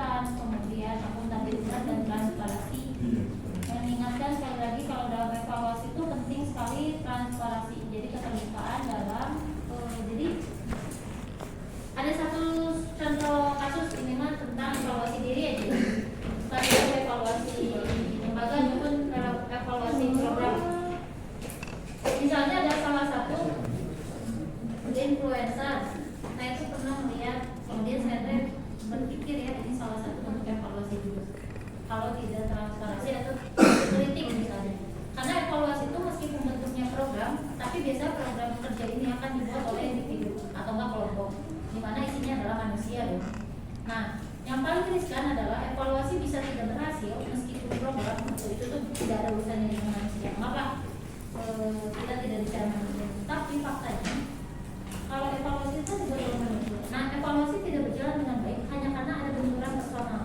akuntan, kemudian akuntabilitas dan transparansi. Mengingatkan sekali lagi kalau dalam evaluasi itu penting sekali transparansi, jadi keterbukaan dalam jadi ada satu contoh kasus ini mah tentang evaluasi diri aja. Tadi evaluasi lembaga maupun evaluasi program. Misalnya ada salah satu influencer, saya itu pernah melihat, kemudian saya berpikir ya ini salah satu bentuk evaluasi dulu. Kalau tidak transparansi atau kritik misalnya, karena evaluasi itu meskipun bentuknya program, tapi biasanya program kerja ini akan dibuat oleh individu atau enggak kelompok, di mana isinya adalah manusia loh. Nah, yang paling riskan adalah evaluasi bisa tidak berhasil meskipun program itu tuh tidak ada urusannya dengan manusia. Maka kita tidak bicara manusia, tapi faktanya kalau evaluasi itu juga dengan manusia. Nah, evaluasi tidak berjalan dengan baik hanya karena ada benturan personal.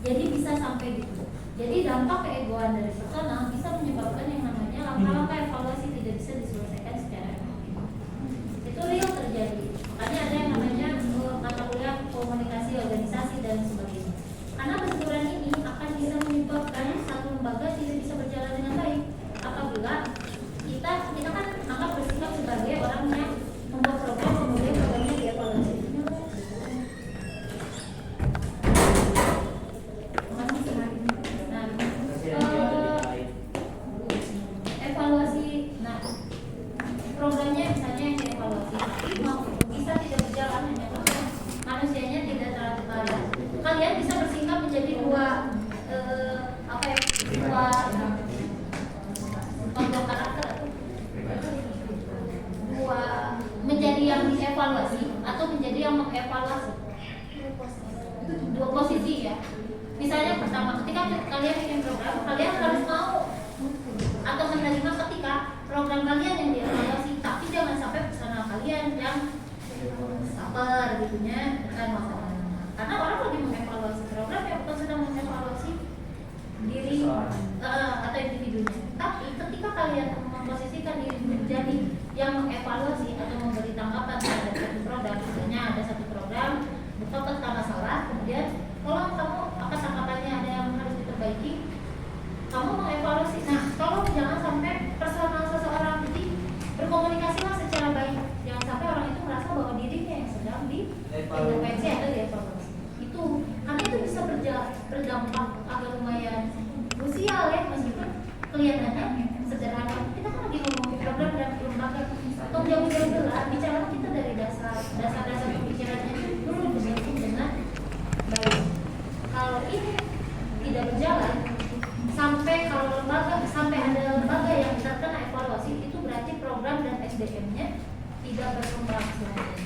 Jadi bisa sampai gitu. Jadi dampak keegoan dari personal bisa menyebabkan yang namanya langkah-langkah evaluasi tidak bisa diselesaikan secara efektif. Itu real terjadi. Makanya ada yang namanya mata kuliah komunikasi organisasi dan sebagainya. Karena benturan ini akan bisa menyebabkan satu lembaga tidak bisa berjalan dengan baik apabila kita kan anggap bersikap sebagai orang yang membuat program, kemudian programnya dievaluasi. Evaluasi, nah programnya misalnya yang dievaluasi, tapi bisa tidak berjalan hanya karena manusianya tidak transparan. Kalian bisa bersikap menjadi dua karakter menjadi yang dievaluasi atau menjadi yang mengevaluasi. Dua posisi ya. Misalnya pertama, ketika kalian bikin program, kalian harus mau atau menerima ketika program kalian yang dievaluasi, tapi jangan sampai personal kalian yang sabar gitunya dengan masalah. Karena orang lagi mengevaluasi program ya bukan sedang mengevaluasi diri atau individunya. Tapi ketika kalian memposisikan diri menjadi yang mengevaluasi atau memberi tanggapan terhadap satu program, misalnya ada satu program buka peta masalah, kemudian kalau kamu akan tanggapannya ada yang harus diperbaiki, kamu mengevaluasi. Nah, tolong jangan sampai personal seseorang, jadi berkomunikasilah secara baik, jangan sampai orang itu merasa bahwa dirinya yang sedang diintervensi atau dievaluasi. Itu karena itu bisa berdampak agak lumayan krusial ya, meskipun kelihatannya sederhana. Kita kan lagi ngomongin program dan lembaga, tolong jauh-jauh dulu bicara kita dari dasar pemikirannya dulu dengan baik. Kalau ini tidak berjalan sampai ada lembaga yang terkena evaluasi, itu berarti program dan SDM-nya tidak berkembang selanjutnya.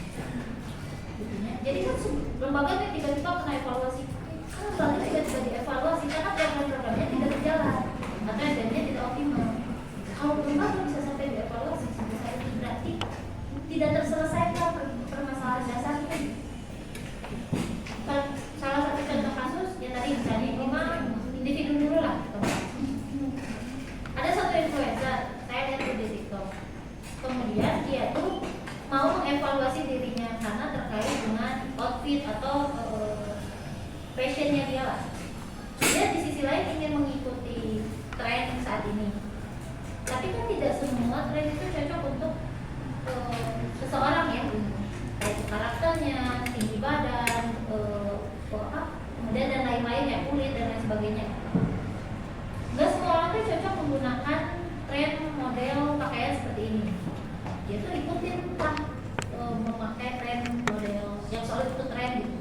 Jadi kan lembaganya tiba-tiba kena evaluasi, lembaga tiba-tiba dievaluasi karena program-programnya tidak berjalan atau SDM-nya tidak optimal. Kalau lembaga bisa sampai dievaluasi sampai saat ini, berarti tidak terselesaikan permasalahan dasarnya. Salah satu contoh kasus ya tadi misalnya individu dulu lah. Ada satu influencer, saya lihat di TikTok. Kemudian dia tuh mau mengevaluasi dirinya karena terkait dengan outfit atau fashionnya dia lah. Dia di sisi lain ingin mengikuti tren saat ini. Tapi kan tidak semua tren itu cocok untuk seseorang ya. Kayak karakternya, tinggi badan, kemudian dan lain-lain ya, kulit dan lain sebagainya. Gak semua orang tuh cocok menggunakan tren model pakaian seperti ini. Dia tuh ikutin lah memakai tren model yang soal itu tren gitu.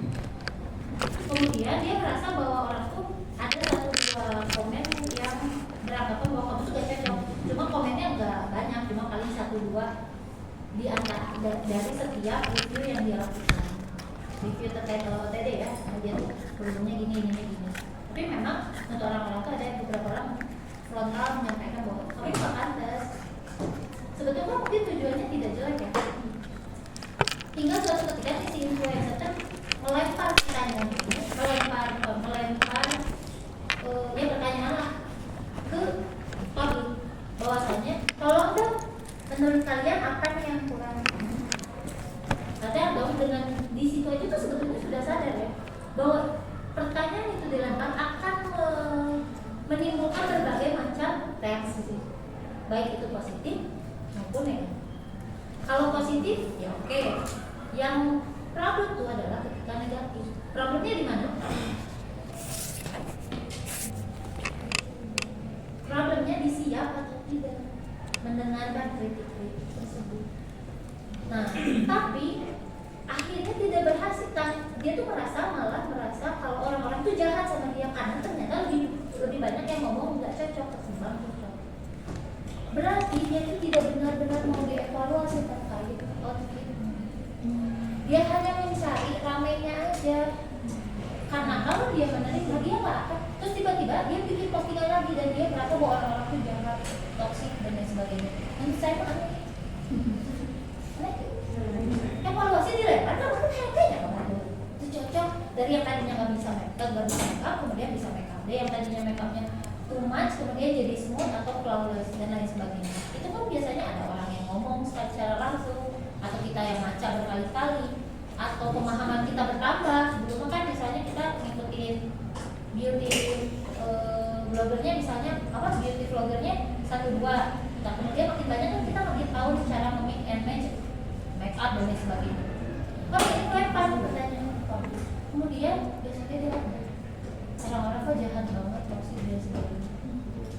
Kemudian dia merasa bahwa orang tuh ada satu dua komen yang beranggapan bahwa kamu tuh gak cocok. Cuma komennya nggak banyak, cuma paling satu dua di antara dari setiap review yang dia lakukan. Review terkait OOTD ya, dia tuh sebelumnya gini. Tapi memang untuk orang-orang tuh ada beberapa orang frontal menyampaikan bahwa kamu nggak pantas. Sebetulnya mungkin tujuannya tidak jelek ya. Hingga suatu ketika si influencer melempar pertanyaan, ya pertanyaan lah ke publik bahwasanya tolong dong menurut kalian apa nih yang kurang. Katanya dong dengan di situ aja tuh sebetulnya sudah sadar ya bahwa Oke, yang problem itu adalah ketika negatif. Problemnya di mana? Problemnya di siap atau tidak mendengarkan kritik-kritik tersebut. Nah, tapi akhirnya tidak berhasil. Dia tuh malah merasa kalau orang-orang itu jahat sama dia karena ternyata lebih banyak yang ngomong nggak cocok ketimbang cocok. Berarti dia itu tidak benar-benar mau dievaluasi terkait outfit. Dia hanya mencari ramainya aja. Karena kalau dia menerima dia nggak akan. Terus tiba-tiba dia bikin postingan lagi dan dia merasa bahwa orang-orang itu jahat, toksik dan lain sebagainya. Menurut saya itu aneh. Evaluasi dilempar, kamu kan kayaknya kamu itu cocok dari yang tadinya nggak bisa make up, kemudian bisa make up. Dari yang tadinya make upnya too much, kemudian jadi smooth atau flawless dan lain sebagainya. Itu kan biasanya ada orang yang ngomong secara langsung, atau kita yang baca berkali-kali, atau pemahaman kita bertambah. Dulu kan misalnya kita ngikutin beauty bloggernya, misalnya apa beauty vloggernya 1-2, nah kemudian makin banyak kan kita makin tahu cara mix and match make up dan lain sebagainya. Kalau ini lempar pertanyaan, kemudian biasanya dia orang-orang kok jahat banget, toksik dan sebagainya.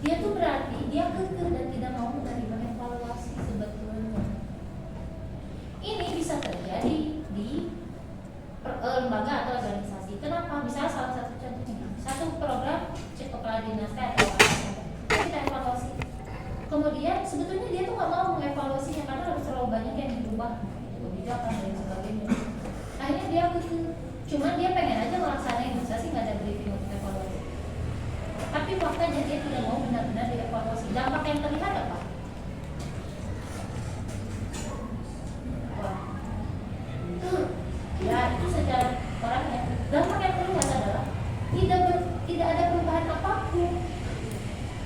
Dia tuh berarti dia kekeh dan tidak mau menerima evaluasi sebetulnya. Ini bisa terjadi di lembaga atau organisasi. Kenapa? Misalnya salah satu contohnya, satu program cek kepala dinas atau apa, kita evaluasi. Kemudian sebetulnya dia tuh nggak mau mengevaluasinya karena harus terlalu banyak yang dirubah, kebijakan dan sebagainya. Akhirnya dia cuman dia pengen aja melaksanain, bisa sih nggak ada briefing untuk evaluasi. Tapi faktanya dia tidak mau benar-benar dievaluasi. Dampak yang terlihat apa? Ya itu secara orangnya. Dampak yang terlihat adalah tidak ada perubahan apapun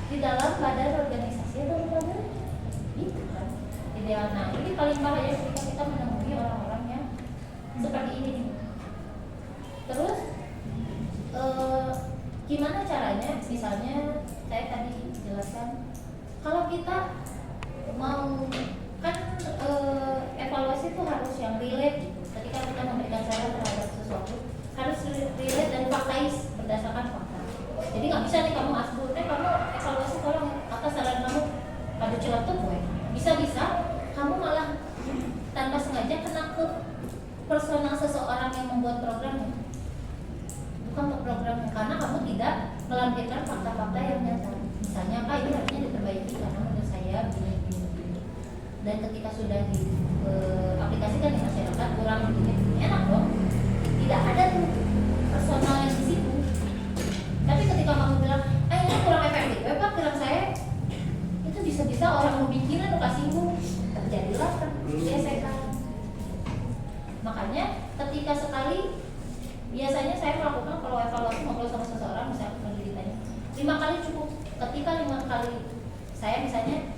di dalam badan organisasi atau lembaga. Gitu kan ideal. Nah ini paling bahaya ketika kita menemui orang-orang yang seperti ini. Terus gimana caranya? Misalnya saya tadi jelaskan kalau kita mau kan evaluasi itu harus yang relate gitu. Ketika kita memberikan saran terhadap sesuatu harus relate dan faktais, berdasarkan fakta. Jadi nggak bisa nih kamu asbun, kamu evaluasi tolong atas saran kamu pada celetuk gue. Bisa-bisa kamu malah tanpa sengaja kena ke personal seseorang yang membuat programnya, bukan ke programnya, karena kamu tidak melampirkan fakta-fakta yang nyata. Misalnya apa ini harusnya diperbaiki karena menurut saya begini. Dan ketika sudah diaplikasikan di masyarakat kurang begini, enak dong. Tidak ada tuh personal yang di situ. Tapi ketika kamu bilang, ini kurang efektif, Pak gerak saya, itu bisa-bisa orang mau bikinan lo kasihmu, terjadilah gesekan. Makanya ketika sekali, biasanya saya melakukan kalau evaluasi ngobrol sama seseorang, misalnya lagi ditanya 5 kali cukup. Ketika 5 kali saya misalnya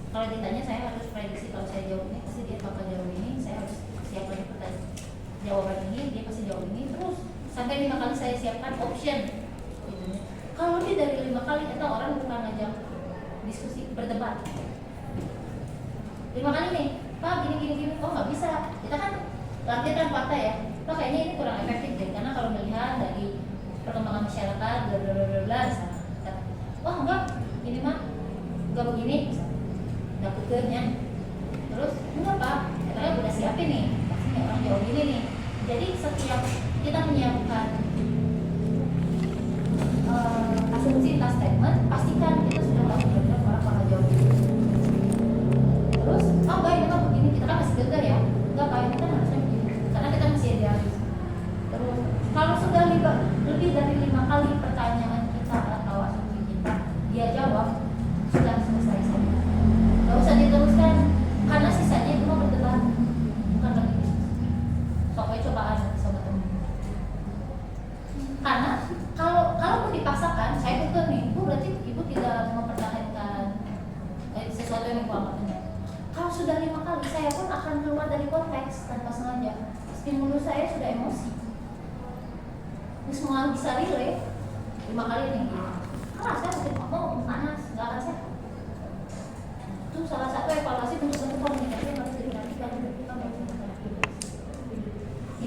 kalau ditanya saya harus prediksi kalau saya jawab ini pasti dia bakal jawab ini, saya harus siapkan pertanyaan jawaban ini, dia pasti jawab ini, terus sampai 5 kali saya siapkan option gitu. Kalau dia dari 5 kali itu orang bukan ngajak diskusi berdebat 5 kali nih, Pak gini, oh nggak bisa, kita kan lampirkan fakta ya, Pak kayaknya ini kurang efektif deh karena kalau melihat dari perkembangan masyarakat bla bla bla bla, wah enggak, ini mah enggak begini, udah kukernya, terus enggak Pak, katanya udah siapin nih, pastinya orang jawab ini nih. Jadi setiap kita menyiapkan asumsi tas statement, pastikan kita sudah tahu benar-benar orang bakal jawab ini. Terus, oh enggak ini kan begini, kita kan masih gegar ya, enggak Pak ini kan harusnya begini, karena kita masih idealis. Terus, kalau sudah lebih dari 5 kali pertanyaan kita atau asumsi kita dia jawab, sudah selesai saja. Gak usah diteruskan, karena sisanya itu mau berdebat, bukan lagi soalnya cobaan sama temen. Karena kalau pun dipaksakan, saya tutup nih, berarti ibu tidak mempertahankan sesuatu yang ibu anggapnya. Kalau sudah 5 kali, saya pun akan keluar dari konteks tanpa sengaja. Stimulus saya sudah emosi. Semua bisa relate 5 kali nih. Keras kan, ngomong panas, nggak akan sehat. Itu salah satu evaluasi bentuk-bentuk komunikasi yang harus diperhatikan.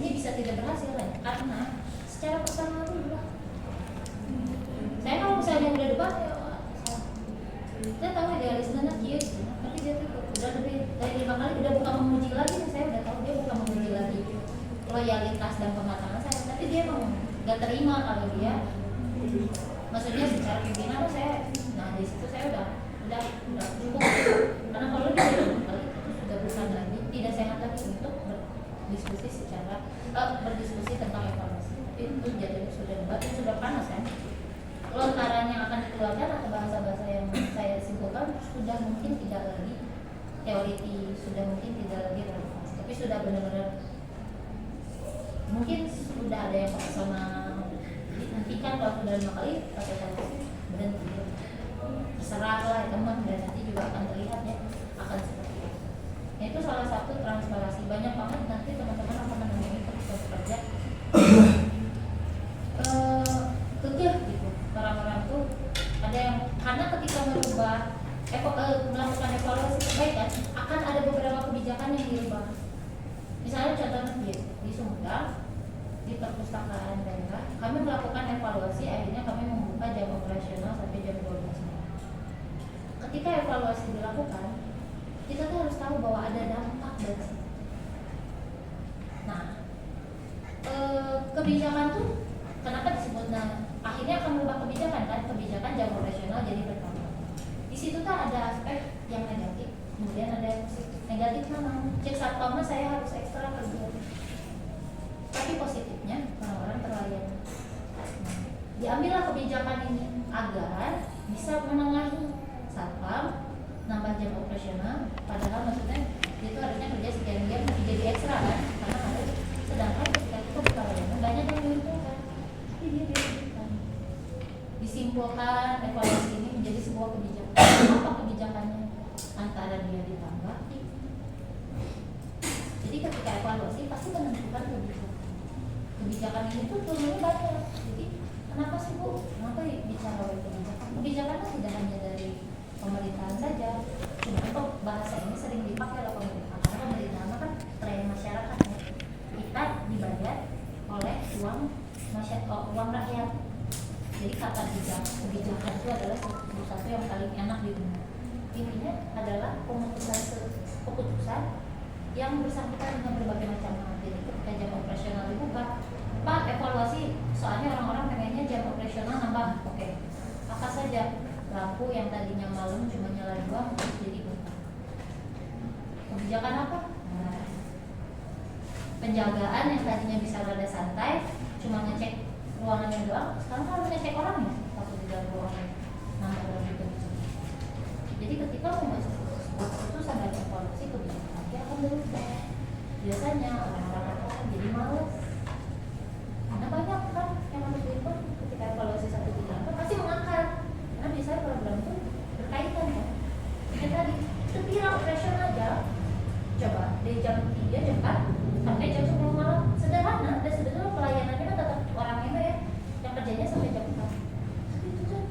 ini bisa tidak berhasil kan? Karena secara personal dulu lah. Saya kalau misalnya udah debat ya saya tahu idealismenya dia gitu, tapi dia tuh udah lebih dari 5 kali udah bukan memuji lagi, saya udah tahu dia bukan memuji lagi loyalitas dan pematangan saya, tapi dia mau nggak terima kalau dia maksudnya secara pimpinan saya, nah di situ saya udah cukup, karena kalau dia kali itu sudah bukan lagi tidak sehat lagi untuk berdiskusi secara berdiskusi tentang evaluasi, tapi itu jadi sudah debat dan sudah panas kan. Lontaran yang akan dikeluarkan atau bahasa-bahasa yang saya simpulkan sudah mungkin tidak lagi teoriti, sudah mungkin tidak lagi relevan, tapi sudah benar-benar mungkin sudah ada yang sama dinantikan kalau sudah 5 kali pakai evaluasi berhenti, terserah lah teman, dan nanti juga akan terlihat ya akan seperti itu. Nah, itu salah satu transparansi, banyak banget nanti teman-teman akan menemui ketika bekerja kekeh gitu. Orang-orang tuh ada yang karena ketika merubah melakukan evaluasi perbaikan akan ada beberapa kebijakan yang dirubah. Misalnya contohnya di Sumedang di perpustakaan daerah kami melakukan evaluasi, akhirnya kami membuka jam operasional sampai jam 12 malam. Ketika evaluasi dilakukan, kita tuh harus tahu bahwa ada dampak dari situ. Nah, kebijakan tuh kenapa disebut akhirnya akan merubah kebijakan kan, kebijakan jam operasional jadi bertambah. Di situ tuh ada aspek yang negatif, kemudian ada yang positif. Negatif mana? Cek satpamnya saya harus ekstra kerja. Tapi positifnya orang-orang terlayani. Diambillah kebijakan ini agar bisa menengahi satpam nambah jam operasional, padahal maksudnya itu harusnya kerja sekian jam tapi jadi ekstra kan, karena harus, sedangkan ketika itu buka layanan banyak yang diuntungkan, tapi dia diuntungkan. Disimpulkan evaluasi ini menjadi sebuah kebijakan. Apa kebijakannya? Antara dia ditambah. Jadi ketika evaluasi pasti menentukan kebijakan ini tuh turunnya banyak. Jadi kenapa sih Bu? Kenapa bicara kebijakan? Kebijakannya tidak hanya dari pemerintahan saja. Sebenarnya bahasa ini sering dipakai oleh pemerintah. Karena pemerintah kan tren masyarakat ya. Kita dibayar oleh uang rakyat. Jadi kata kebijakan itu adalah sesuatu yang paling enak di dunia. Intinya adalah keputusan yang bersangkutan dengan berbagai macam hal. Jadi ketika jam operasional dibuka, Pak evaluasi, soalnya orang-orang pengennya jam operasional nambah. Oke, apa saja lampu yang tadinya malam cuma nyala 2 jadi buka. Kebijakan apa? Nah, penjagaan yang tadinya bisa rada santai, cuma ngecek ruangannya doang, sekarang harus ngecek orangnya waktu di dalam ruangan nambah lagi kebijakan. Jadi ketika membuat keputusan dan evaluasi kebijakan dia akan berubah. Biasanya orang-orang akan jadi malas karena banyak kan yang harus diinput. Ketika evaluasi satu bidang kan pasti mengakar, karena biasanya program itu berkaitan kan. Ini tadi sekira operasional aja, coba dari jam 3 jam 4 sampai jam 10 malam, sederhana dan sebetulnya pelayanannya kan tetap orang itu ya yang kerjanya sampai jam 4. Tapi itu tuh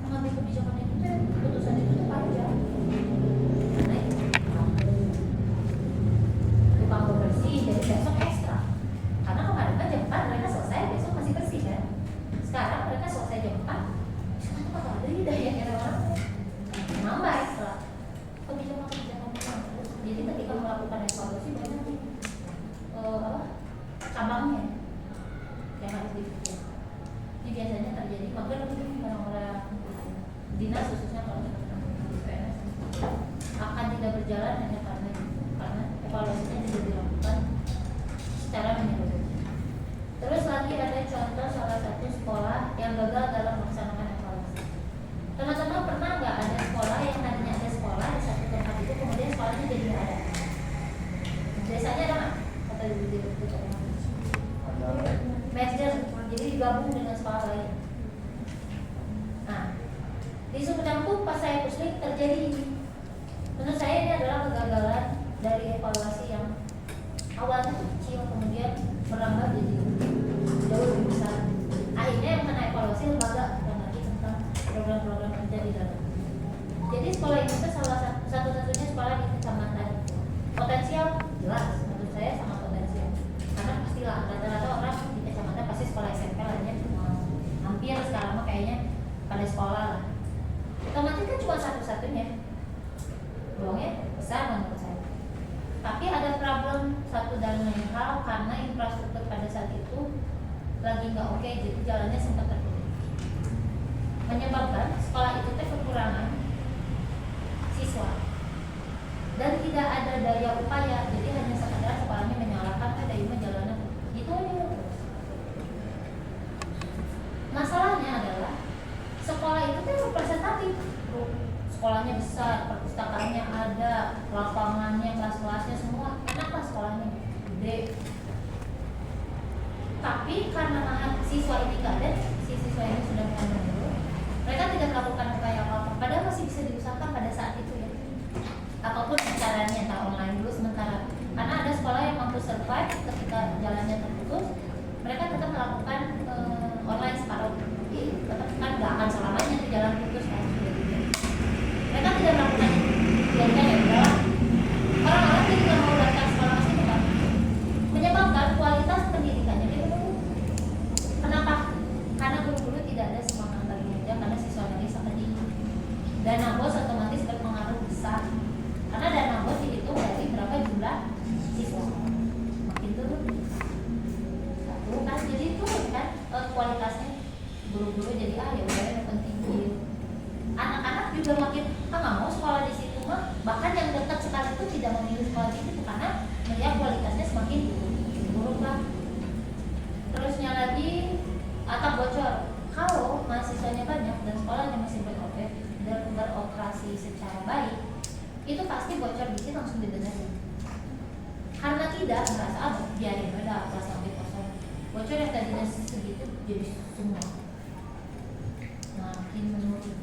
mengambil kebijakan itu tuh keputusan itu tuh panjang. Karena itu tukang bersih jadi besok ekstra. Karena kemarin kan jam 4 mereka selesai, besok masih bersih kan. Sekarang mereka selesai jam 4, sekarang tuh bakal ada daya orang nambah ekstra. Kebijakan-kebijakan itu. Jadi ketika melakukan evaluasi banyak nih cabangnya yang harus dipikir. Ini biasanya terjadi mager orang-orang dinas, khususnya kalau di PNS akan tidak berjalan hanya karena evaluasinya tidak dilakukan secara menyeluruh. Terus lagi ada contoh salah satu sekolah yang gagal dalam melaksanakan evaluasi. Teman-teman pernah nggak ada sekolah yang tadinya ada sekolah di satu tempat itu kemudian sekolahnya jadi nggak ada? Biasanya ada nggak? Kata di merger, jadi digabung dengan sekolah lain. Nah, di Sumedang tuh pas saya pusling terjadi ini. Menurut saya ini adalah kegagalan dari evaluasi yang awalnya kecil kemudian merambah jadi jauh lebih besar. Akhirnya yang kena evaluasi lembaga dan lagi tentang program-program kerja di dalam. Jadi sekolah ini tuh salah satu-satunya sekolah di kecamatan. Potensial jelas menurut saya sangat potensial karena pastilah sekolah lah. Otomatis kan cuma satu-satunya, peluangnya besar menurut saya. Tapi ada problem satu dan lain hal, karena infrastruktur pada saat itu lagi nggak oke, jadi jalannya sempat tertutup, menyebabkan sekolah itu kekurangan siswa dan tidak ada daya upaya, jadi hanya sekadar sekolahnya menyalakan daya jalanan itu aja. Masalahnya adalah sekolah itu kan representatif, sekolahnya besar, perpustakaannya ada, lapangannya, kelas-kelasnya semua enak lah, sekolahnya gede. Tapi karena siswa ini gak ada, si siswa ini sudah mulai menurun, mereka tidak melakukan upaya apa-apa, padahal masih bisa diusahakan pada saat itu ya. Apapun caranya, entah online dulu sementara, karena ada sekolah yang mampu survive ketika jalannya terputus, mereka tetap melakukan online separuh. Tetap kan nggak akan selamanya di jalan putus kan. Mereka tidak melakukan biarkan ya udahlah. Orang-orang jadi nggak mau datang sekolah ke situ kan, menyebabkan kualitas pendidikannya dia menurun. Kenapa? Karena guru-guru tidak ada semangat lagi aja, karena siswanya sangat tinggi. Dana bos otomatis berpengaruh besar, karena dana bos dihitung dari berapa jumlah siswa, makin turun satu kan, jadi turun kan kualitasnya. Guru-guru jadi ya udah yang penting gitu. Anak-anak juga makin nggak mau sekolah di situ mah, bahkan yang dekat sekali itu tidak memilih sekolah di situ karena melihat kualitasnya semakin buruk lah. Terusnya lagi atap bocor. Kalau mahasiswanya banyak dan sekolahnya masih beroperasi secara baik, itu pasti bocor dikit langsung dibenerin. Karena tidak merasa biarin ada kelas sampai kosong, bocor yang tadinya segitu jadi semua makin menurun.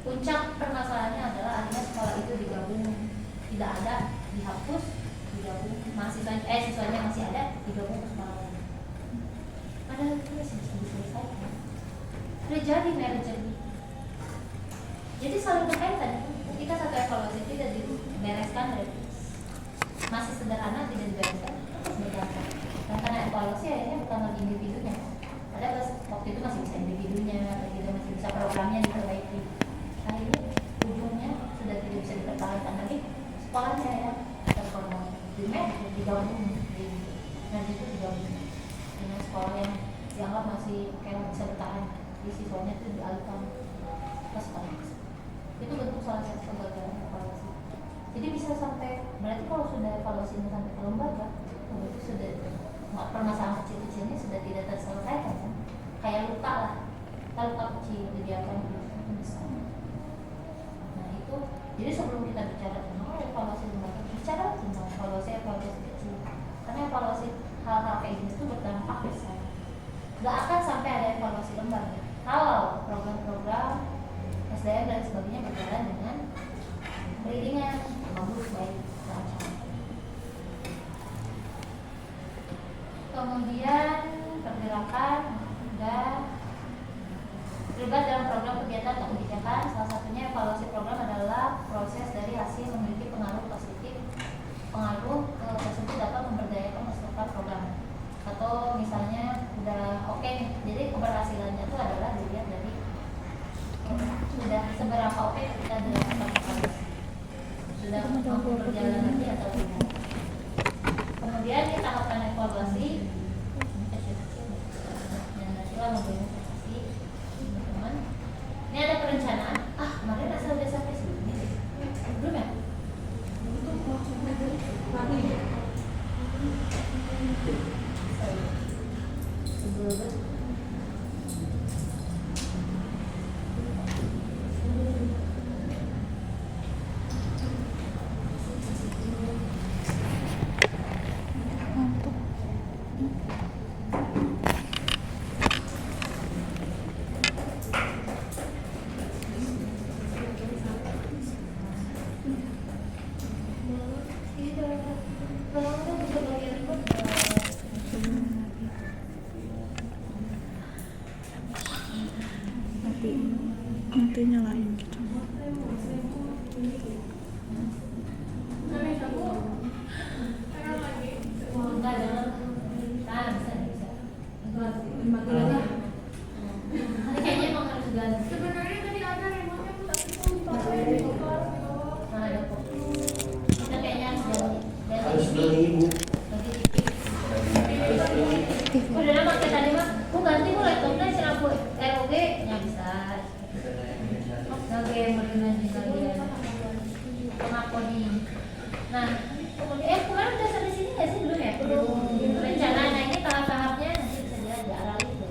Puncak permasalahannya adalah akhirnya sekolah itu digabung, tidak ada, dihapus, digabung, siswanya masih ada, digabung ke sekolah lain. Padahal itu masih bisa diselesaikan. Terjadi merger. Jadi saling berkaitan. Ketika satu evaluasi tidak dibereskan, masih sederhana tidak dibereskan, terus berjalan. Dan karena evaluasi akhirnya bukan lagi individunya. Ada waktu itu masih bisa individunya, masih bisa programnya diperbaiki. Akhirnya ujungnya sudah tidak bisa dipertahankan lagi sekolahnya ya, terformasi. Jadi digabung, nanti itu digabung dengan sekolah yang dianggap masih kayak bisa bertahan, di siswanya itu dialihkan ke sekolah. Itu bentuk salah satu kegagalan evaluasi. Jadi bisa sampai, berarti kalau sudah evaluasinya sampai ke lembaga, itu sudah permasalahan kecil-kecilnya sudah tidak terselesaikan kan? Kayak luka lah, kita luka kecil dibiarkan besar. Nah itu, jadi sebelum kita bicara tentang evaluasi lembaga, bicara tentang evaluasi kecil, karena evaluasi hal-hal kayak gini itu berdampak besar. Gak akan sampai ada evaluasi lembaga kalau program-program SDM dan sebagainya berjalan dengan beriringan, bagus, baik, lancar. Kemudian pergerakan dan terlibat dalam program kegiatan atau kebijakan. Salah satunya evaluasi program adalah proses dari hasil memiliki pengaruh positif. Pengaruh tersebut dapat memberdayakan peserta program. Atau misalnya udah oke nih, jadi keberhasilannya itu adalah dilihat dari sudah seberapa oke kita dilakukan evaluasi, sudah mampu berjalan lagi atau tidak. Kemudian di tahapan evaluasi, teman-teman, ini ada perencanaan. Kemarin asal udah sampai sini, belum ya? Nanti nyalain gitu. Nanti Udah nama kayak tadi mah, aku ganti mau laptopnya sih aku ROG nya bisa. Oke, mendingan juga dia. Pengakoni. Nah, kemudian kemarin udah sampai sini nggak sih belum ya? Belum rencana. Nah ini tahap-tahapnya nanti bisa diarah itu.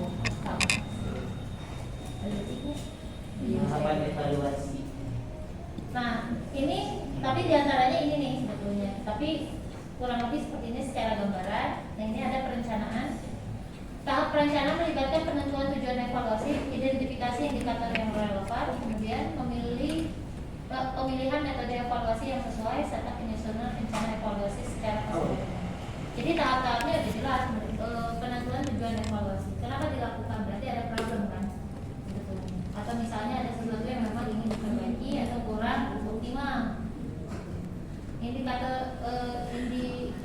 Tahapan evaluasi. Nah, ini tapi diantaranya ini nih sebetulnya. Tapi kurang lebih seperti ini secara gambaran. Nah ini ada perencanaan. Tahap perencanaan melibatkan penentuan tujuan evaluasi, identifikasi indikator yang relevan, kemudian pemilihan metode evaluasi yang sesuai, serta penyusunan rencana evaluasi secara keseluruhan. Jadi tahap-tahapnya udah jelas. Penentuan tujuan evaluasi. Kenapa dilakukan? Berarti ada problem kan? Atau misalnya ada sesuatu yang memang ingin diperbaiki atau kurang optimal. Indikator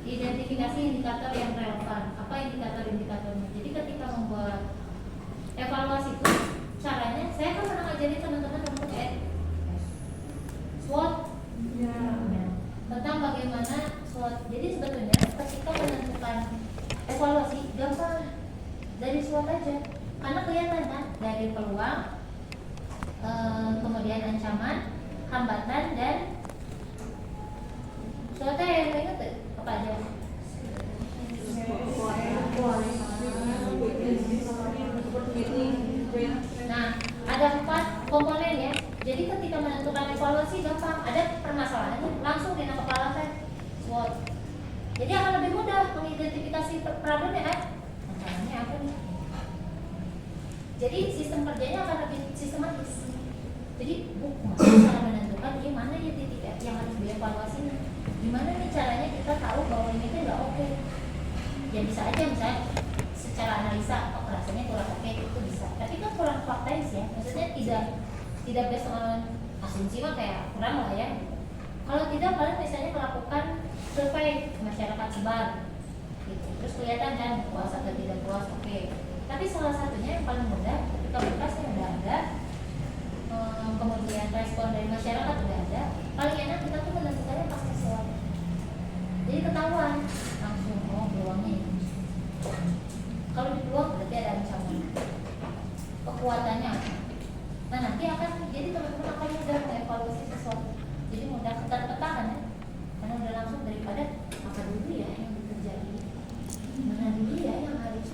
identifikasi indikator yang relevan. Apa indikator-indikatornya? Jadi ketika membuat evaluasi itu caranya, saya kan pernah ngajarin teman-teman untuk SWOT tentang bagaimana SWOT. Jadi sebetulnya ketika menentukan evaluasi gampang dari SWOT aja, karena kelihatan kan dari peluang, kemudian ancaman, hambatan, dan SWOT yang ingat apa aja? Nah, ada 4 komponen ya. Jadi ketika menentukan evaluasi gampang, ada permasalahannya langsung di kepala saya SWOT. Jadi akan lebih mudah mengidentifikasi problemnya kan? Masalahnya apa nih? Jadi sistem kerjanya akan lebih sistematis. Jadi cara menentukan gimana ya titik yang harus dievaluasi, gimana nih caranya kita tahu bahwa ini tuh nggak oke. Ya bisa aja misalnya secara analisa, oh rasanya kurang oke, itu bisa. Tapi kan kurang faktais ya, maksudnya tidak based on asumsi mah kayak kurang lah ya. Kalau tidak kalian misalnya melakukan survei masyarakat sebar, gitu. Terus kelihatan kan puas atau tidak puas, oke. Tapi salah satunya yang paling mudah ketika berkasnya udah ada, kemudian respon dari masyarakat udah ada, paling enak kita tuh menentukannya pas sesuai. Jadi ketahuan langsung peluangnya ini. Kalau di peluang berarti ada ancaman, kekuatannya. Nah nanti akan jadi teman-teman akan mudah mengevaluasi sesuatu. Jadi mudah keterpetakan ya, karena udah langsung daripada apa dulu ya yang terjadi, mana dulu ya yang harus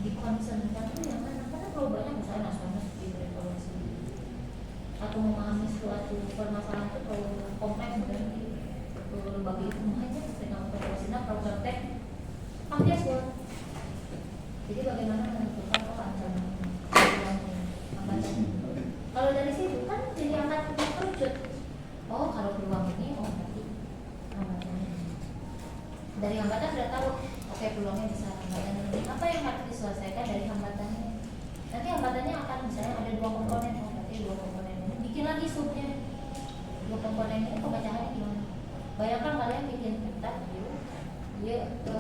dikonsentrasikan tuh yang mana. Karena kalau banyak misalnya nasional seperti evaluasi atau memahami suatu permasalahan itu kalau kompleks dan lembaga itu hanya dengan profesional program tech ambil SWOT. Jadi bagaimana menentukan ancaman hambatannya. Kalau dari situ kan jadi akan kerucut. Oh kalau peluang ini, oh berarti hambatannya. Dari hambatan sudah tahu, oke peluangnya bisa hambatan ini. Apa yang harus diselesaikan dari hambatannya? Nanti hambatannya akan misalnya ada 2 komponen, oh berarti 2 komponen ini. Bikin lagi subnya. 2 komponen ini pembacaannya gimana? Bayangkan kalian bikin peta, dia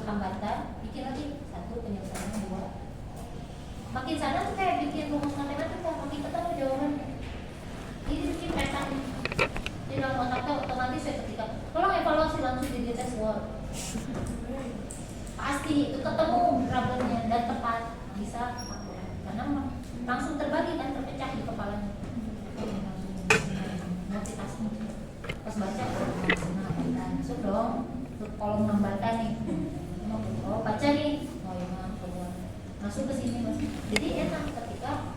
hambatan, bikin lagi 1 penyelesaiannya 2. Makin sana tuh kayak bikin rumus matematika, makin ketemu jawabannya. Ini bikin peta nih. Di dalam otaknya otomatis ya ketika tolong evaluasi langsung di tes SWOT. Pasti itu ketemu problemnya dan tepat, bisa akurat. Karena langsung terbagi kan, terpecah di kepalanya. Motivasi. Pas baca, masuk dong ke kolom hambatan nih. Oh baca nih, oh ya keluar. Masuk ke sini mas. Jadi enak ketika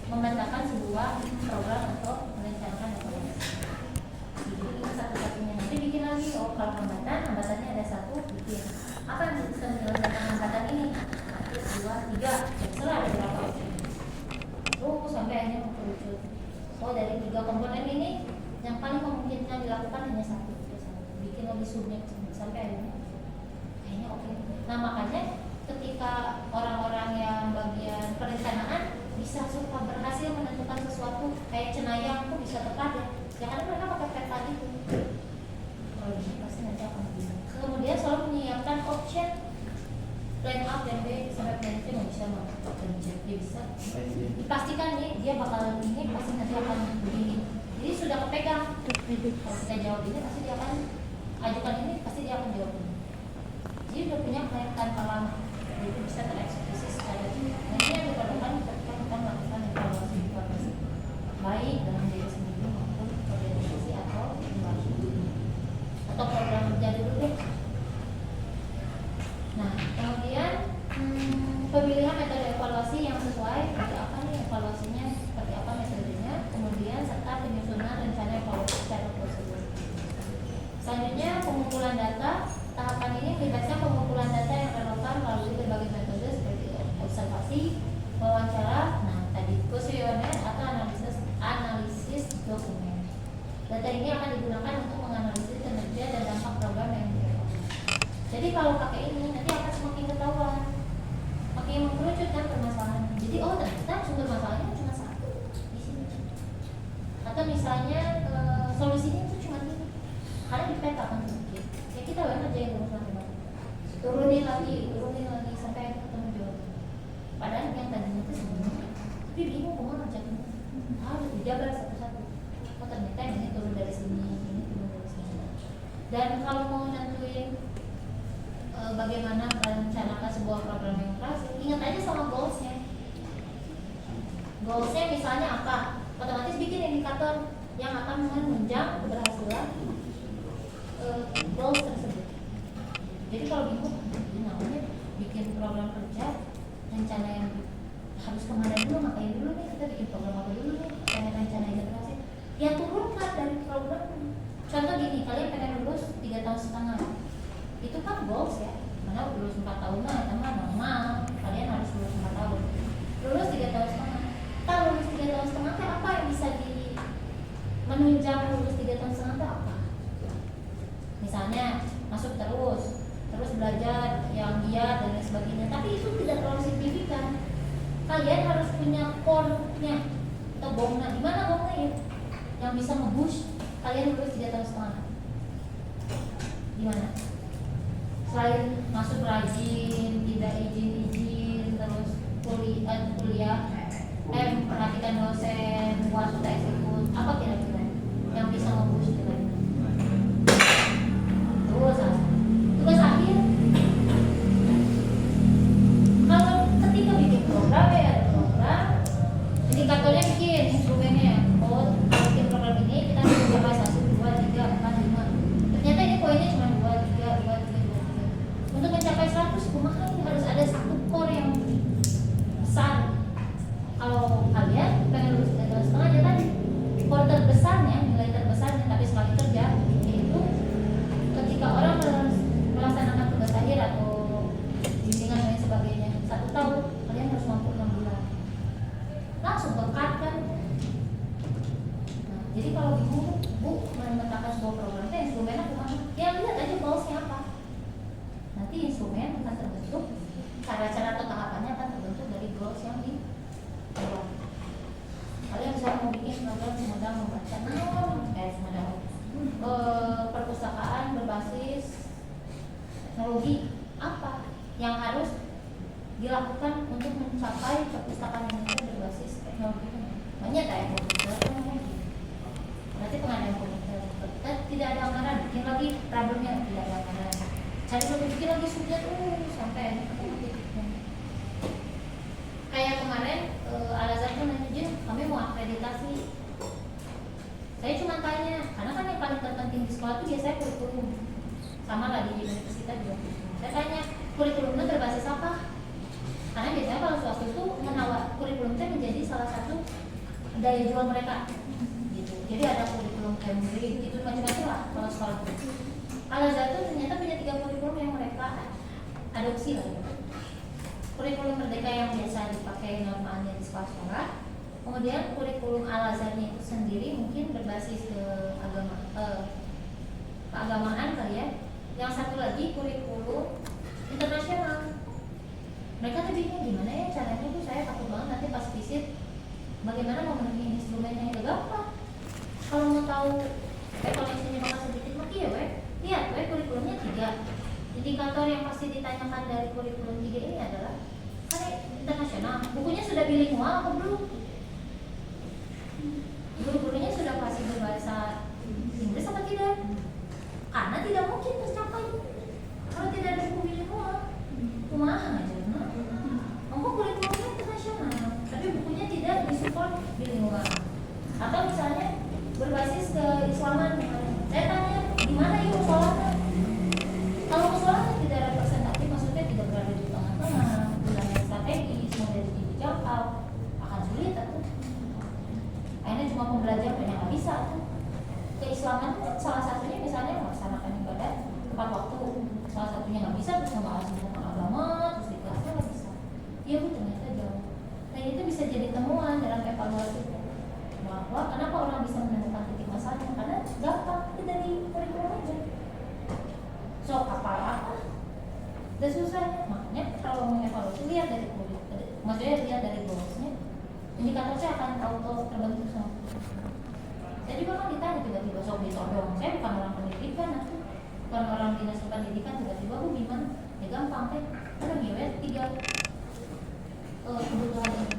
memetakan sebuah program atau merencanakan evaluasi. Jadi ini satu-satunya. Nanti bikin lagi, oh kalau hambatannya ada 1, bikin. Apa yang bisa menyelesaikan hambatan ini? 1, 2, 3. Terserah ada berapa opsi. Oh sampai akhirnya mengerucut. Oh dari 3 komponen ini yang paling memungkinkan dilakukan hanya 1. Bikin lagi subnya sampai akhirnya kayaknya oke. Nah makanya ketika orang-orang yang bagian perencanaan bisa suka berhasil menentukan sesuatu kayak cenayang tuh bisa tepat ya. Ya karena mereka pakai peta gitu. Kalau ini pasti nanti akan bisa. Kemudian selalu menyiapkan option plan A, plan B sampai plan C nggak bisa melakukan dia bisa. Dipastikan nih dia bakal ini pasti nanti akan begini. Jadi sudah kepegang. Kalau kita jawab ini pasti dia akan ajukan ini pasti dia akan jawab ini. Jadi udah punya plan tanpa lama. Jadi pemilihan metode evaluasi yang sesuai, seperti apa nih evaluasinya, seperti apa metodenya, kemudian serta penyusunan rencana evaluasi secara prosedur. Selanjutnya pengumpulan data. Tahapan ini melibatkan pengumpulan data yang relevan melalui berbagai metode seperti observasi, wawancara, tadi kuesioner atau analisis dokumen. Data ini akan digunakan untuk menganalisis kinerja dan dampak program yang dievaluasi. Jadi kalau pakai ini nanti akan semakin ketahuan, makin mengkerucutkan permasalahan. Jadi ternyata sumber masalahnya cuma satu di sini. Atau misalnya solusinya itu cuma ini. Karena dipetakan sedikit. Ya kita aja yang rumus matematika. Turunin lagi sampai ketemu jawaban. Padahal yang tadinya itu sebenarnya, tapi bingung mau ngerjain. Harus dijabar satu-satu. Oh ternyata ini turun dari sini, ini turun dari sini. Dan kalau mau nentuin bagaimana merencanakan sebuah program yang berhasil, ingat aja sama goalsnya. Goalsnya misalnya apa? Otomatis bikin indikator yang akan menunjang keberhasilan goals tersebut. Jadi kalau bingung, namanya bikin program kerja, rencana yang harus kemana dulu, ngapain dulu nih, kita bikin program apa dulu nih, rencana yang berhasil. Ya turunkan dari program. Contoh gini, kalian pengen lulus 3 tahun setengah. Itu kan goals ya. Mana lulus 4 tahun mah, teman normal. Kalian harus lulus 4 tahun. Lulus 3 tahun setengah. Tahu lulus 3 tahun setengah teh apa yang bisa menunjang lulus 3 tahun setengah teh apa? Misalnya masuk terus belajar yang giat dan lain sebagainya. Tapi itu tidak terlalu signifikan. Kalian harus punya core-nya atau gongnya. Di mana gongnya ya? Yang bisa nge-push kalian lulus 3 tahun setengah. Di mana? Selain masuk rajin, tidak izin, terus kuliah, perhatikan dosen, puas sudah eksekut, apa kira-kira yang bisa nge-push kalian? Tugas akhir. Kalau ketika bikin program ya ada program, indikatornya bikin instrumennya. Oh, kalau bikin program ini kita harus mencapai 1, 2, 3, 4, 5. Ternyata ini poinnya cuma 2, 3. Untuk mencapai 100, kumaha harus ada satu core yang besar. Kalau kalian pengen lulus 3 tahun setengah aja tadi, core terbesarnya, nilai terbesarnya, tapi sekali kerja yaitu ketika orang melaksanakan tugas akhir atau bimbingan dan sebagainya 1 tahun, kalian harus mampu 6 bulan langsung berkat kan. Jadi kalau bingung Bu memetakan sebuah program itu instrumennya kemana? Ya lihat aja goalsnya apa. Nanti instrumen akan terbentuk, cara-cara atau tahapannya akan terbentuk dari goals yang dibuat. Kalian bisa mau bikin program semodal membaca semodal perpustakaan berbasis teknologi apa yang harus dilakukan untuk mencapai perpustakaan Indonesia berbasis teknologi. Banyak ya komputer, berarti pengadaan komputer. Tidak ada anggaran, bikin lagi problemnya tidak ada anggaran. Cari lagi bikin lagi sudah sampai kayak kemarin Al-Azhar tuh nanya Jin, kami mau akreditasi. Saya cuma tanya, karena kan yang paling terpenting di sekolah itu biasanya kurikulum. Sama lah di universitas juga. Saya tanya, kurikulumnya berbasis apa? Karena biasanya kalau swasta itu menawar kurikulumnya menjadi salah satu daya jual mereka. Gitu. Jadi ada kurikulum Cambridge, gitu macam-macam lah kalau sekolah. Al-Azhar itu ternyata punya 3 kurikulum yang mereka adopsi lah. Kurikulum Merdeka yang biasa dipakai normalnya di sekolah-sekolah. Kemudian kurikulum Al-Azharnya itu sendiri mungkin berbasis ke keagamaan kali ya. Yang satu lagi kurikulum internasional. Mereka tuh bingung gimana ya caranya tuh, saya takut banget nanti pas visit bagaimana memenuhi instrumennya yang gampang. Kalau mau tahu evaluasinya bakal sedikit maki ya lihat kurikulumnya 3. Indikator yang pasti ditanyakan dari kurikulum 3 ini adalah kan internasional. Bukunya sudah bilingual atau belum? Guru-gurunya sudah pasti berbahasa Inggris apa tidak? Karena tidak mungkin tercapai kalau tidak ada buku bilingual. Kumaha aja, kurikulumnya internasional, tapi bukunya tidak disupport bilingual. Atau misalnya berbasis keislaman. Saya tanya, di mana ya musolahnya? Kalau musolahnya tidak representatif, maksudnya tidak berada di tengah-tengah, bulannya iya Bu ternyata jauh. Nah itu bisa jadi temuan dalam evaluasi bahwa kenapa orang bisa menemukan titik masalahnya, karena gampang itu dari kurikulum aja. So apa dan susahnya, makanya kalau mengevaluasi lihat dari kurikulum, maksudnya lihat dari goalsnya, indikatornya akan auto terbentuk semua. Saya juga kan ditanya tiba-tiba, sok ditodong, saya bukan orang pendidikan, aku bukan orang dinas pendidikan, tiba-tiba aku gimana? Ya gampang kan, karena ngiwet 3 kebutuhan ini.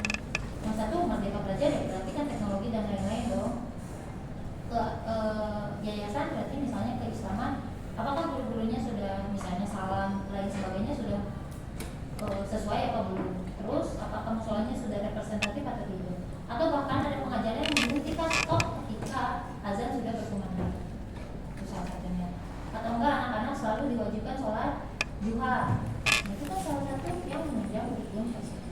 Yang satu merdeka belajar ya berarti kan teknologi dan lain-lain dong. Ke yayasan berarti misalnya keislaman, apakah guru-gurunya sudah misalnya salam lain sebagainya sudah sesuai apa belum? Terus apakah musolanya sudah representatif atau tidak? Atau bahkan ada pengajaran yang membuktikan ketika azan sudah berkumandang, itu salah satunya. Atau enggak anak-anak selalu diwajibkan sholat duha, nah, itu kan salah satu yang menunjang kurikulum tersebut.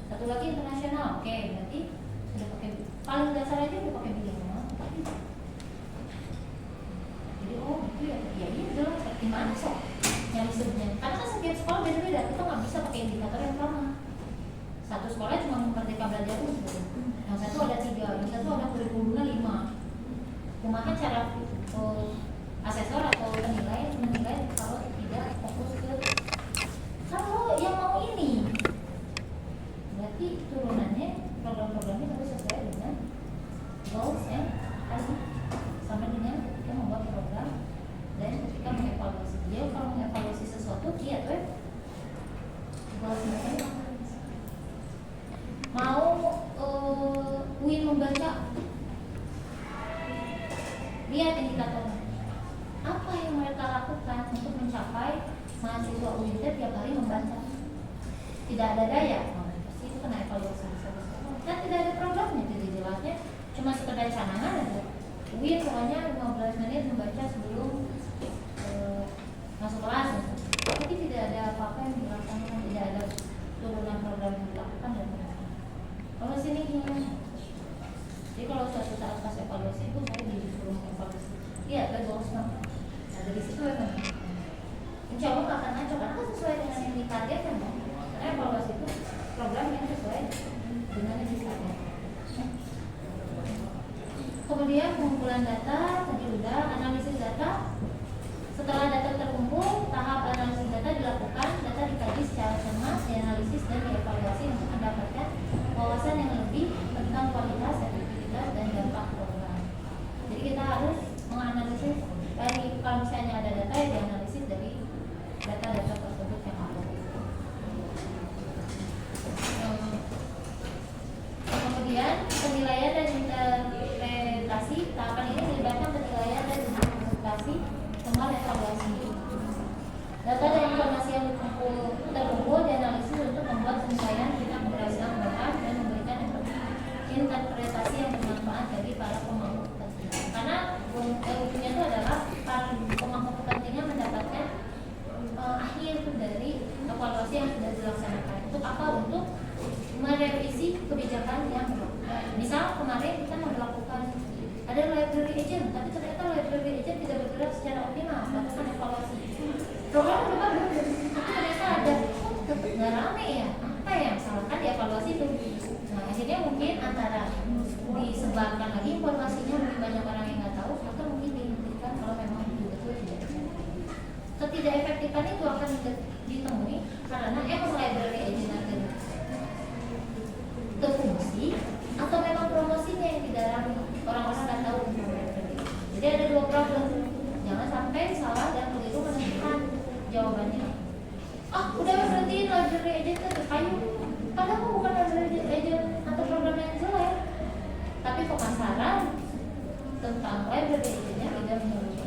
Satu lagi internasional, oke, berarti sudah pakai paling dasar aja udah pakai bilingual. Jadi itu ya iya jelas gimana sok yang disebutnya, karena kan setiap sekolah beda-beda, kita nggak bisa pakai indikator yang sama. Satu sekolah cuma merdeka belajar gitu. Yang satu ada 3, yang satu ada kurikulumnya 5. Kumaha cara asesor atau menilai kalau tidak fokus ke kalau yang mau ini, berarti turunannya program-programnya harus sesuai dengan goals tadi, sama dengan kita membuat program dan ketika mengevaluasi. Dia kalau mengevaluasi sesuatu dia tuh goalsnya mau UIN membaca, lihat indikatornya apa yang mereka lakukan untuk mencapai mahasiswa UIN tiap hari membaca. Tidak ada daya, pasti itu kena evaluasi. Dan tidak ada programnya, tidak jelasnya, cuma sekedar canangan aja. UIN pokoknya 15 menit membaca sebelum masuk kelas, tapi tidak ada apa-apa yang dilaksanakan, tidak ada turunan program yang dilakukan dan kalau sini gimana? Jadi kalau suatu saat pas evaluasi itu saya disuruh evaluasi, iya ada goalsnya. Nah dari situ ya kan, insya Allah nggak akan ngaco karena sesuai dengan yang ditargetkan kan. Karena evaluasi itu program yang sesuai dengan yang ditargetkan. Kemudian pengumpulan data, tadi udah analisis data. Setelah data terkumpul, tahap analisis data dilakukan, data dikaji secara cermat, dianalisis dan dievaluasi untuk mendapatkan wawasan yang lebih tentang kualitas, efektivitas, dan dampak program. Jadi kita harus menganalisis dari kalau misalnya ada data yang dianalisis dari data-data tersebut yang ada. Kemudian penilaian dan interpretasi, tahapan ini melibatkan penilaian dan interpretasi temuan evaluasi. Data dan informasi yang terkumpul dianalisis untuk membuat penilaian tentang keberhasilan program dan memberikan interpretasi yang bermanfaat bagi para pemangku kepentingan. Karena ujungnya itu adalah para pemangku kepentingan mendapatkan akhir dari evaluasi yang sudah dilaksanakan. Untuk apa? Untuk merevisi kebijakan yang misal kemarin kita melakukan ada library agent, tapi ternyata library agent tidak bergerak secara optimal, melakukan evaluasi. Program udah bagus, tapi ternyata ada tetap nggak rame ya. Apa yang salah kan dievaluasi itu? Nah akhirnya mungkin antara disebarkan lagi informasinya, mungkin banyak orang yang nggak tahu, atau mungkin dihentikan kalau memang betul-betul tidak. Ketidakefektifan itu akan ditemui karena emang library agent terfungsi atau memang promosinya yang tidak rame, orang-orang nggak tahu. Jadi ada 2 problem, jangan sampai salah dan keliru menentukan jawabannya. Udah berhenti library agent itu kayu, padahal bukan library agent atau program yang jelek, tapi pemasaran tentang library agentnya tidak menurut.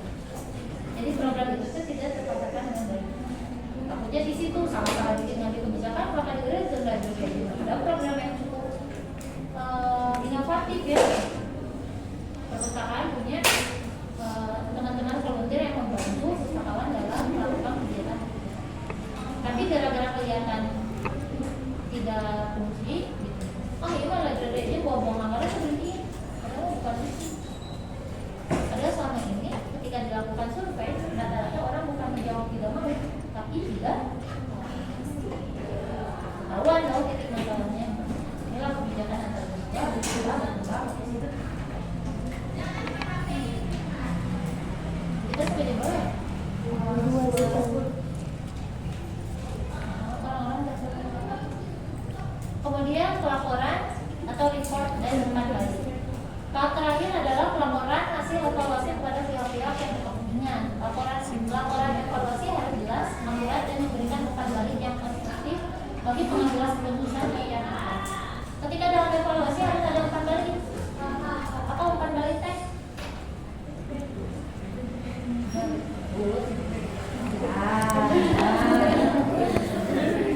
Jadi program itu tidak terpasarkan dengan baik. Takutnya di situ salah bikin ngambil kebijakan, maka kelihatan loh titik masalahnya. Inilah kebijakan antar lembaga, dan lembaga di situ. Kita sepeda berapa ya? Kemudian pelaporan atau report dan umpan balik. Tahap terakhir adalah pelaporan hasil evaluasi kepada pihak-pihak yang berkepentingan. Laporan evaluasi harus jelas, akurat, dan memberikan umpan balik yang konstruktif bagi pengambilan keputusan yang tepat. Ketika dalam evaluasi harus ada umpan balik. Apa umpan balik teh?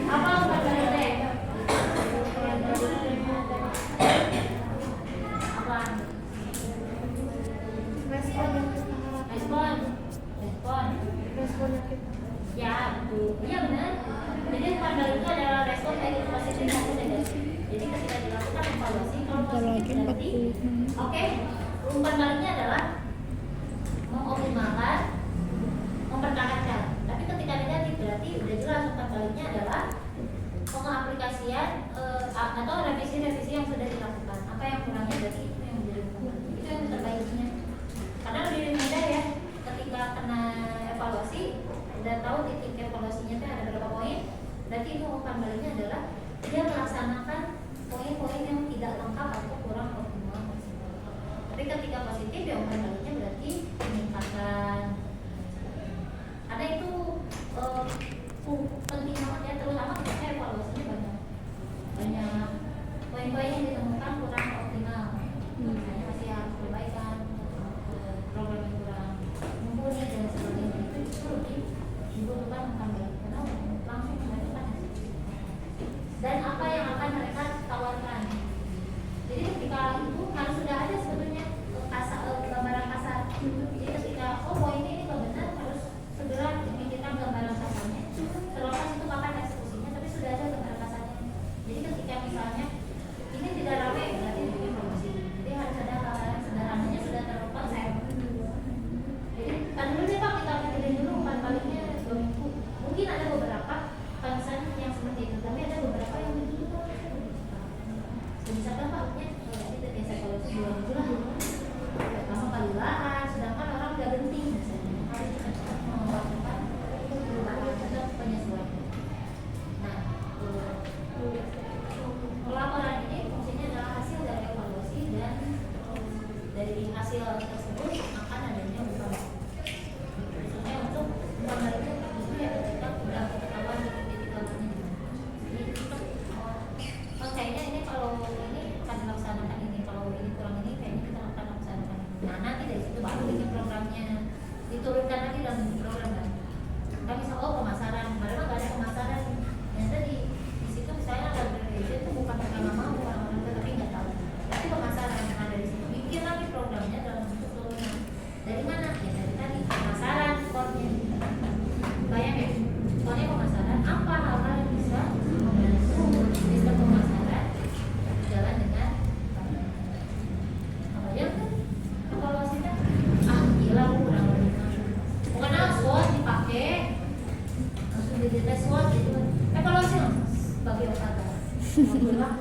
Apa umpan balik teh? Apa? Respon. Ya, iya benar. Jadi umpan balik itu adalah respon dari positif atau negatif. Jadi ketika dilakukan evaluasi, kalau positif berarti, oke, umpan baliknya adalah mengoptimalkan, mempertahankan. Tapi ketika negatif berarti udah jelas umpan baliknya adalah pengaplikasian atau revisi-revisi yang sudah dilakukan. Apa yang kurangnya berarti itu yang menjadi umpan. Itu yang terbaiknya. Karena lebih mudah ya, ketika kena evaluasi udah tahu titik evaluasinya itu ada berapa poin, berarti itu umpan baliknya adalah dia melaksanakan poin-poin yang tidak lengkap atau kurang optimal. Tapi ketika positif ya umpan baliknya berarti meningkatkan. Karena itu penting banget ya, terutama ketika evaluasinya banyak poin-poin yang ditemukan kurang optimal. Misalnya masih harus perbaikan, program yang kurang mumpuni dan sebagainya, itu lebih dibutuhkan umpan balik karena langsung menentukan hasil. Dan apa yang akan mereka tawarkan. Jadi ketika itu harus sudah ada sebetulnya gambaran kasar. Jadi ketika poin ini kalau benar harus segera memikirkan gambaran kasarnya. Terlepas itu kapan eksekusinya, tapi sudah ada gambaran kasarnya. Jadi ketika misalnya ini tidak ramai berarti bikin promosi. Jadi harus ada gambaran sederhananya sudah terkonsep. Jadi kan dulu nih Pak, kita pikirin dulu umpan baliknya 2 minggu. Mungkin ada beberapa concern yang seperti itu, tapi ada beberapa yang begitu kok. Misalkan Pak, jadi biasa kalau itu 2 minggu lah. Lama kali lahan, sedangkan orang udah genting misalnya. Harus cepat-cepat melakukan perubahan atau penyesuaian. Nah, pelaporan ini fungsinya adalah hasil dari evaluasi dan dari hasil tersebut akan adanya umpan balik. Maksudnya untuk umpan balik itu ya ketika sudah ketahuan titik lawannya. Jadi kayaknya ini kalau ini akan dilaksanakan ini, kalau ini kurang ini kayaknya kita akan laksanakan. Nah nanti dari situ baru bikin programnya, diturunkan lagi dalam program kan. Kita bisa pemasaran, kemarin nggak ada pemasaran. Ternyata di situ misalnya ada berbeda itu bukan karena nggak mau orang-orang tapi nggak tahu. Tapi pemasaran, nah dari situ bikin lagi programnya dalam bentuk turunan. Dari mana? Ya dari tadi pemasaran, core-nya. Bayang ya, core-nya pemasaran. Apa hal-hal yang bisa membantu sistem pemasaran jalan dengan baik? Apa ya kan? Evaluasinya gila kurang lebih. Bukan SWOT dipakai langsung dites SWOT gitu. Evaluasi bagi otak. Alhamdulillah,